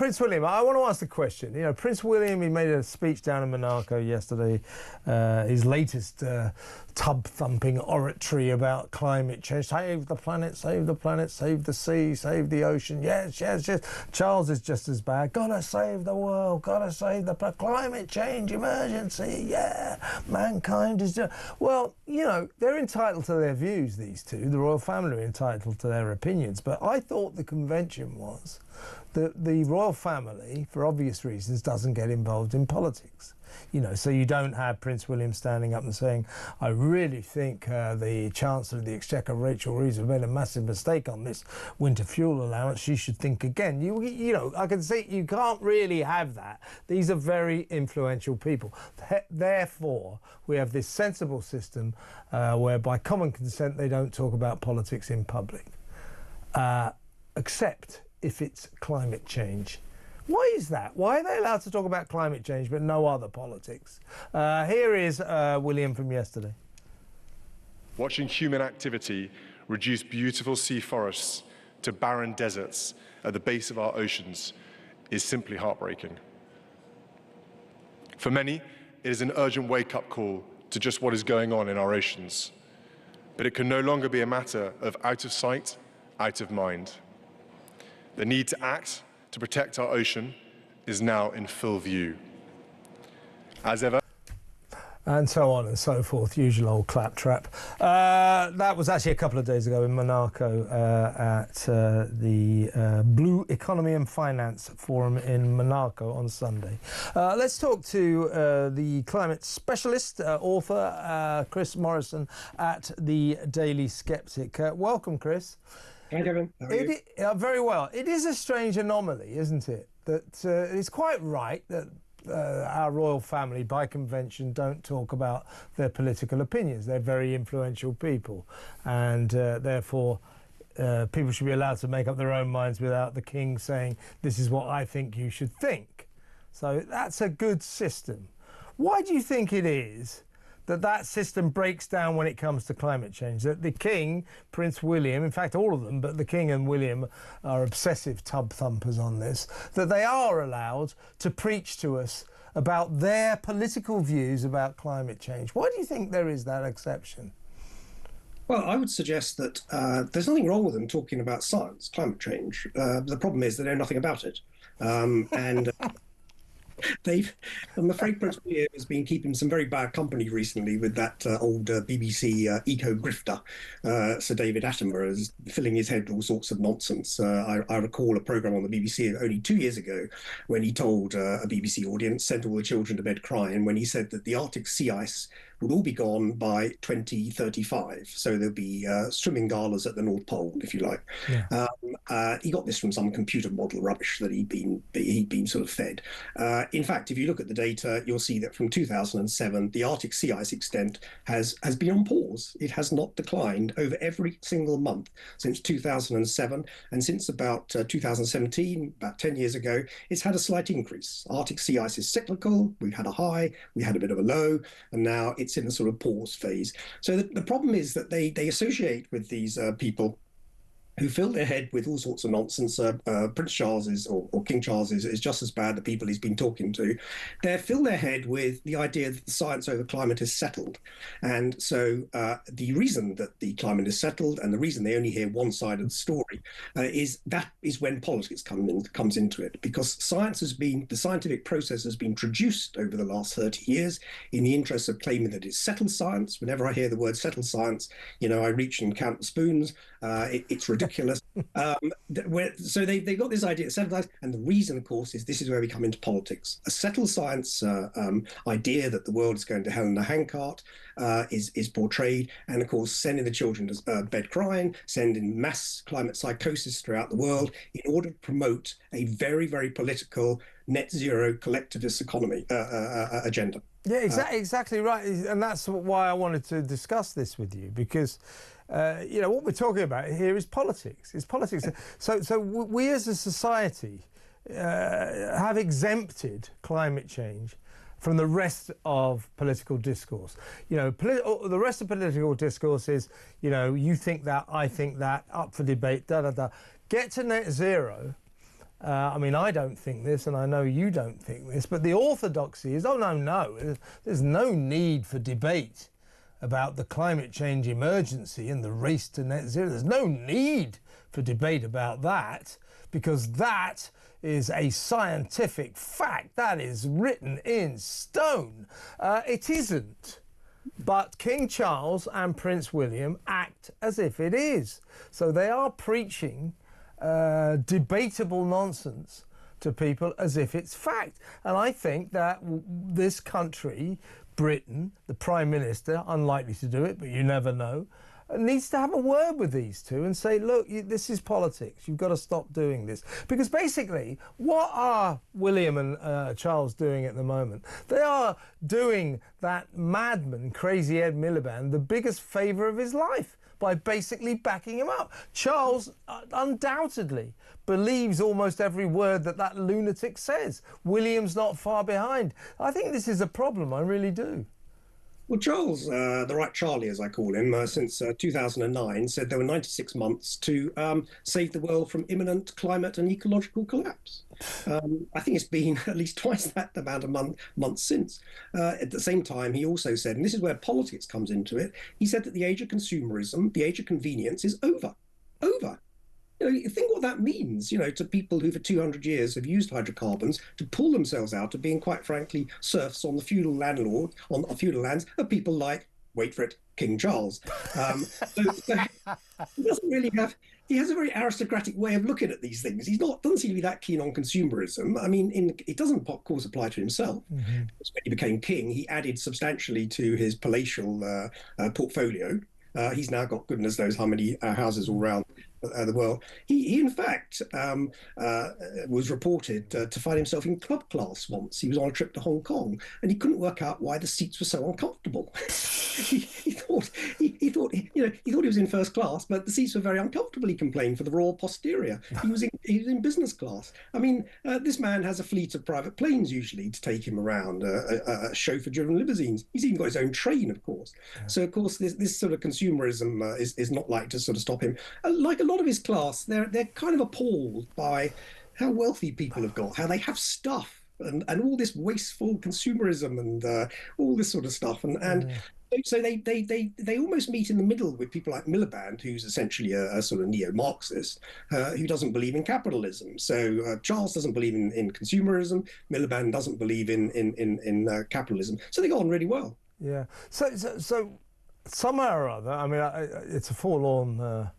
Prince William, I want to ask the question. You know, Prince William, he made a speech down in Monaco yesterday, his latest tub-thumping oratory about climate change. Save the planet, save the sea, save the ocean. Yes, yes, yes. Charles is just as bad. Gotta save the world, gotta save the planet. Climate change emergency, yeah. Mankind is just... Well, you know, they're entitled to their views, these two. The royal family are entitled to their opinions. But I thought the convention was that the royal family, for obvious reasons, doesn't get involved in politics. You know, so you don't have Prince William standing up and saying, I really think the Chancellor of the Exchequer, Rachel Reeves, has made a massive mistake on this winter fuel allowance. She should think again. You know, I can see you can't really have that. These are very influential people. Therefore, we have this sensible system where by common consent they don't talk about politics in public, except if it's climate change. Why is that? Why are they allowed to talk about climate change but no other politics? Here is William from yesterday. Watching human activity reduce beautiful sea forests to barren deserts at the base of our oceans is simply heartbreaking. For many, it is an urgent wake-up call to just what is going on in our oceans. But it can no longer be a matter of out of sight, out of mind. The need to act to protect our ocean is now in full view. As ever. And so on and so forth, usual old claptrap. That was actually a couple of days ago in Monaco at the Blue Economy and Finance Forum in Monaco on Sunday. Let's talk to the climate specialist, author, Chris Morrison at the Daily Sceptic. Welcome, Chris. Hi, Kevin. How are you? Very well. It is a strange anomaly, isn't it? That it's quite right that our royal family, by convention, don't talk about their political opinions. They're very influential people, and therefore people should be allowed to make up their own minds without the king saying, this is what I think you should think. So that's a good system. Why do you think it is that system breaks down when it comes to climate change? That the king, Prince William, in fact all of them, but the king and William are obsessive tub thumpers on this, that they are allowed to preach to us about their political views about climate change. Why do you think there is that exception? Well, I would suggest that there's nothing wrong with them talking about science, climate change. The problem is they know nothing about it. I'm afraid Prince William has been keeping some very bad company recently with that old BBC eco-grifter, Sir David Attenborough, is filling his head with all sorts of nonsense. I recall a programme on the BBC only 2 years ago when he told a BBC audience, sent all the children to bed crying, when he said that the Arctic sea ice would all be gone by 2035. So there'll be swimming galas at the North Pole, if you like. Yeah. He got this from some computer model rubbish that he'd been sort of fed. In fact, if you look at the data, you'll see that from 2007, the Arctic sea ice extent has been on pause. It has not declined over every single month since 2007. And since about 2017, about 10 years ago, it's had a slight increase. Arctic sea ice is cyclical. We've had a high, we had a bit of a low, and now it's in a sort of pause phase. So the problem is that they associate with these people who fill their head with all sorts of nonsense. Prince Charles or King Charles is just as bad, the people he's been talking to. They fill their head with the idea that the science over climate is settled. And so the reason that the climate is settled and the reason they only hear one side of the story is when politics comes into it. Because the scientific process has been produced over the last 30 years in the interest of claiming that it's settled science. Whenever I hear the word settled science, you know, I reach and count the spoons. It's ridiculous. So they've got this idea of settled science, and the reason, of course, is this is where we come into politics. A settled science idea that the world is going to hell in a handcart is portrayed, and of course sending the children to bed crying, sending mass climate psychosis throughout the world in order to promote a very, very political net zero collectivist economy agenda. Yeah, exactly right, and that's why I wanted to discuss this with you, because you know, what we're talking about here is politics. It's politics. So we as a society have exempted climate change from the rest of political discourse. You know, the rest of political discourse is, you know, you think that, I think that, up for debate, da-da-da. Get to net zero, I mean, I don't think this, and I know you don't think this, but the orthodoxy is, oh, no, there's no need for debate about the climate change emergency and the race to net zero. There's no need for debate about that, because that is a scientific fact. That is written in stone. It isn't. But King Charles and Prince William act as if it is. So they are preaching debatable nonsense to people as if it's fact. And I think that this country, Britain, the Prime Minister, unlikely to do it, but you never know, needs to have a word with these two and say, look, this is politics. You've got to stop doing this. Because basically, what are William and Charles doing at the moment? They are doing that madman, Crazy Ed Miliband, the biggest favour of his life by basically backing him up. Charles undoubtedly believes almost every word that lunatic says. William's not far behind. I think this is a problem, I really do. Well, Charles, the right Charlie, as I call him, since 2009, said there were 96 months to save the world from imminent climate and ecological collapse. I think it's been at least twice that amount of months since. At the same time, he also said, and this is where politics comes into it, he said that the age of consumerism, the age of convenience is over. Over. You think what that means, to people who for 200 years have used hydrocarbons to pull themselves out of being, quite frankly, serfs on the feudal feudal lands of people like, wait for it, King Charles. So he doesn't really have. He has a very aristocratic way of looking at these things. Doesn't seem to be that keen on consumerism. I mean, it doesn't, of course, apply to himself. Mm-hmm. When he became king, he added substantially to his palatial portfolio. He's now got goodness knows how many houses all around the world. He in fact was reported to find himself in club class once. He was on a trip to Hong Kong and he couldn't work out why the seats were so uncomfortable. he thought he was in first class, but the seats were very uncomfortable. He complained for the royal posterior. He was in business class. I mean, this man has a fleet of private planes usually to take him around, a chauffeur-driven limousines. He's even got his own train, of course. Yeah. So, of course, this sort of consumerism is not like to sort of stop him. Like a lot of his class, they're kind of appalled by how wealthy people have got, how they have stuff, and all this wasteful consumerism and all this sort of stuff, and so they almost meet in the middle with people like Miliband, who's essentially a sort of neo-Marxist, who doesn't believe in capitalism. So Charles doesn't believe in consumerism. Miliband doesn't believe in capitalism. So they go on really well. Yeah. So somehow or other, I mean, it's a forlorn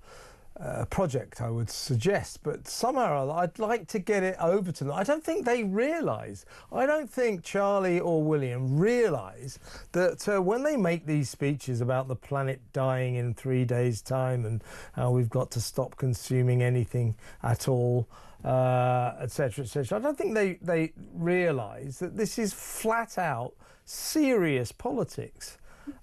project, I would suggest, but somehow or other, I'd like to get it over to them. I don't think they realise. I don't think Charlie or William realise that when they make these speeches about the planet dying in 3 days' time and how we've got to stop consuming anything at all, etc., etc., I don't think they realise that this is flat out serious politics.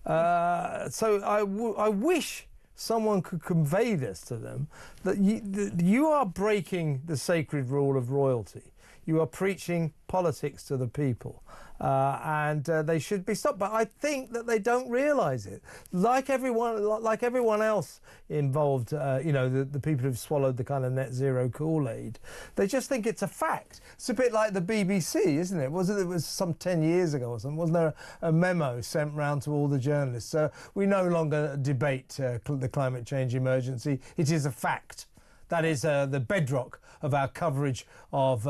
So I wish someone could convey this to them, that you are breaking the sacred rule of royalty. You are preaching politics to the people, and they should be stopped. But I think that they don't realise it. Like everyone else involved, the people who've swallowed the kind of net zero Kool-Aid, they just think it's a fact. It's a bit like the BBC, isn't it? It was some 10 years ago or something. Wasn't there a memo sent round to all the journalists? We no longer debate the climate change emergency. It is a fact. That is the bedrock of our coverage of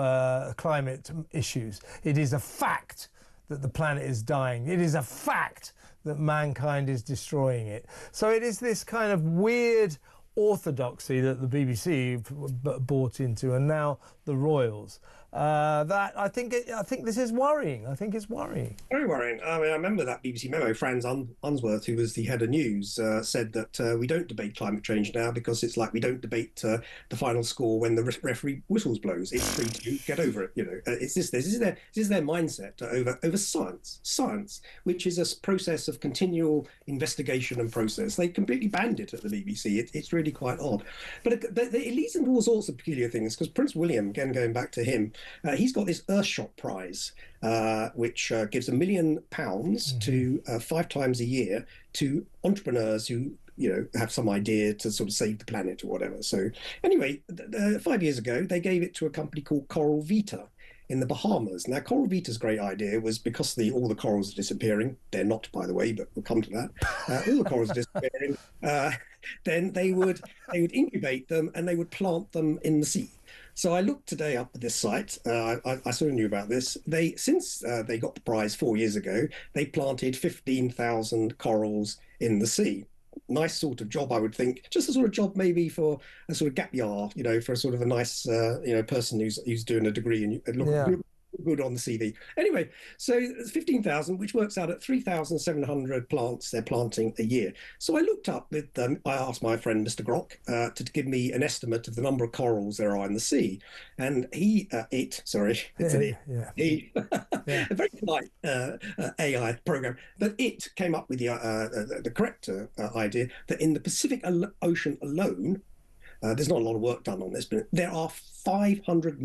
climate issues. It is a fact that the planet is dying. It is a fact that mankind is destroying it. So it is this kind of weird orthodoxy that the BBC bought into, and now the royals. That I think this is worrying. I think it's worrying. Very worrying. I mean, I remember that BBC memo. Franz Unsworth, who was the head of news, said that we don't debate climate change now because it's like we don't debate the final score when the referee whistles blows. It's 3-2. Get over it. It's this is their mindset over science, which is a process of continual investigation and process. They completely banned it at the BBC. It's really quite odd, but it leads into all sorts of peculiar things. Because Prince William, again going back to him. He's got this Earthshot Prize, which gives £1 million to 5 times a year to entrepreneurs who have some idea to sort of save the planet or whatever. So anyway, 5 years ago, they gave it to a company called Coral Vita in the Bahamas. Now, Coral Vita's great idea was because all the corals are disappearing. They're not, by the way, but we'll come to that. All the corals are disappearing. Then they would incubate them and they would plant them in the sea. So I looked today up at this site. I sort of knew about this. Since they got the prize 4 years ago, they planted 15,000 corals in the sea. Nice sort of job, I would think. Just a sort of job maybe for a sort of gap year, for a sort of a nice, person who's doing a degree and look good on the CV. Anyway, so it's 15,000, which works out at 3,700 plants they're planting a year. So I looked up with them. I asked my friend Mr. Grock to give me an estimate of the number of corals there are in the sea, and he, a very polite AI program, but it came up with the correct idea that in the Pacific Ocean alone, there's not a lot of work done on this, but there are 500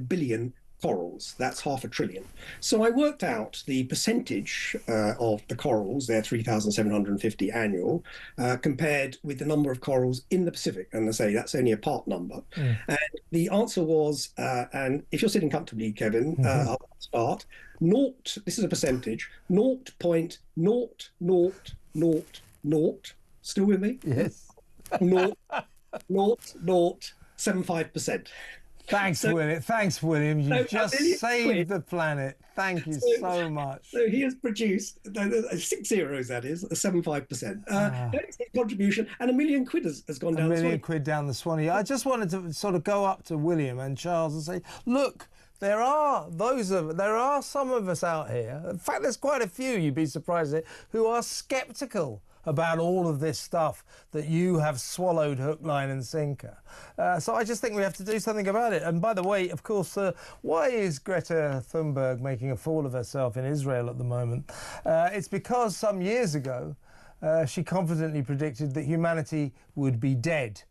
billion corals. That's 500 billion. So I worked out the percentage of the corals, they're 3,750 annual, compared with the number of corals in the Pacific. And I say that's only a part number. And the answer was, and if you're sitting comfortably, Kevin, I'll start. This is a percentage, 0.00000, still with me? Yes. 0.0075%. Thanks, William. You just saved the planet. Thank you so much. So he has produced 6 zeros, that is, 75%. That's his contribution, and £1 million has gone down the Swanee. £1 million down the Swanee. I just wanted to sort of go up to William and Charles and say, look, there are some of us out here. In fact, there's quite a few, you'd be surprised at, who are sceptical about all of this stuff that you have swallowed hook, line and sinker. So I just think we have to do something about it. And by the way, of course, why is Greta Thunberg making a fool of herself in Israel at the moment? It's because some years ago, she confidently predicted that humanity would be dead.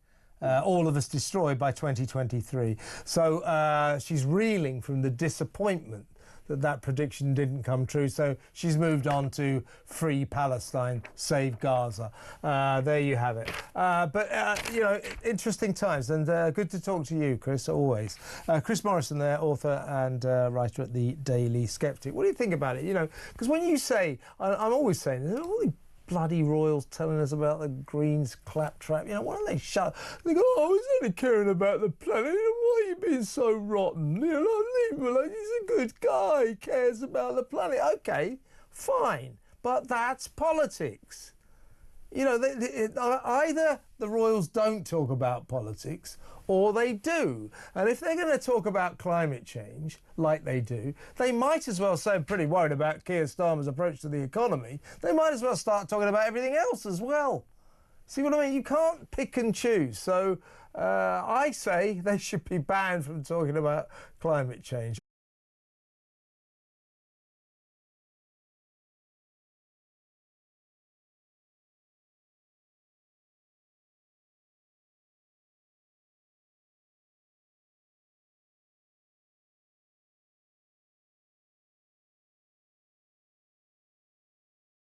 All of us destroyed by 2023. So she's reeling from the disappointment that prediction didn't come true. So she's moved on to free Palestine, save Gaza. There you have it. But interesting times, and good to talk to you, Chris, always. Chris Morrison there, author and writer at the Daily Sceptic. What do you think about it? Because when you say, I'm always saying, all the bloody royals telling us about the Greens claptrap, why don't they shut? They go, he's only caring about the planet. Why are you being so rotten? Leave him alone. He's a good guy. He cares about the planet. Okay, fine, but that's politics. Either the royals don't talk about politics or they do. And if they're going to talk about climate change, like they do, they might as well say, I'm pretty worried about Keir Starmer's approach to the economy, they might as well start talking about everything else as well. See what I mean? You can't pick and choose. So I say they should be banned from talking about climate change.